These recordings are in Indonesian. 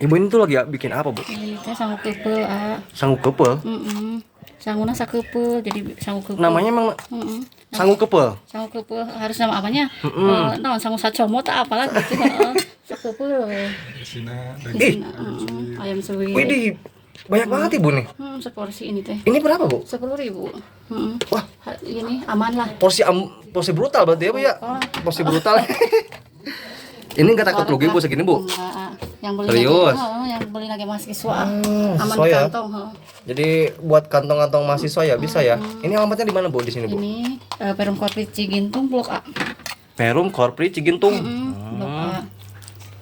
Ibu ini tuh lagi bikin apa, Bu? Ini teh sangu keupeuh, Sangu kepel. Sanguna sakeupeuh, jadi sangu keupeuh. Namanya emang Heeh. sangu kepel. Sangu keupeuh harus nama apanya? Naon sangu sacomo teh apalah gitu, heeh. Sakeupeuh we. Ih, Ayam suwir. widih, banyak banget Ibu nih. Seporsi ini teh. Ini berapa, Bu? 10.000. Heeh. Wah, Ini aman lah. porsi brutal berarti ya, Bu ya? Porsi brutal. Ini enggak takut rugi, Bu, segini, Bu? Enggak. Yang beli Serius? lagi, yang beli lagi mahasiswa. Aman so di ya. kantong, heeh. Jadi buat kantong-kantong mahasiswa ya bisa ya. Ini alamatnya di mana, Bu? Di sini, Bu. Ini Perum Korpri Cigintung Blok A. Perum Korpri Cigintung. Blok A.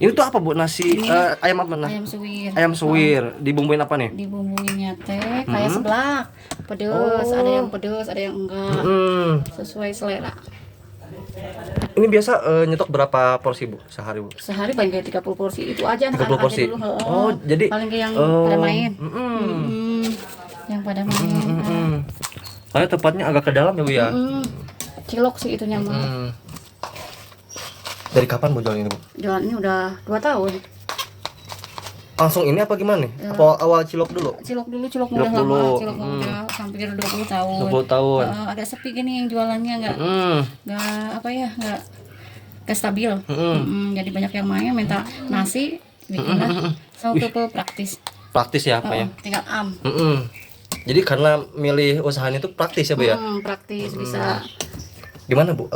Ini tuh apa, Bu? Nasi ayam apa? Ayam suwir. Ayam suwir. Dibumbuin apa nih? Dibumbuinnya teh kayak seblak. Pedes, ada yang pedes, ada yang enggak. Sesuai selera. Ini biasa nyetok berapa porsi, Bu? Sehari, Bu? Sehari paling kayak 30 porsi itu aja 30 anak-anak porsi. aja dulu, heeh. Oh, jadi paling kayak yang pada main. Mm-mm. Yang pada main. Soalnya tepatnya agak ke dalam ya, Bu ya. Cilok sih itunya mah. Dari kapan Bu jual ini, Bu? Jualan ini udah 2 tahun. Langsung ini apa gimana nih? Apa awal cilok dulu? Cilok muda lama, cilok muda hampir 20 tahun. 20 tahun. Agak sepi gini yang jualannya enggak apa ya, enggak stabil. Jadi banyak yang main minta nasi bikinlah saus keupeuh praktis. Praktis ya apa ya? Tinggal Jadi karena milih usahanya itu praktis ya, Bu ya? Praktis bisa. Gimana, Bu?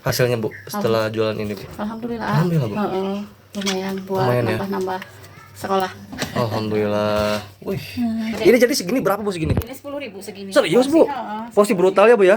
Hasilnya, Bu, setelah jualan ini, Bu? Alhamdulillah. Alhamdulillah, Bu. Lumayan buat Lumayan ya? nambah-nambah sekolah. Alhamdulillah. Wih. Ini jadi segini berapa, Bu, segini? Ini 10.000 segini. Serius, Bu? Porsi, Porsi brutal ya, Bu ya?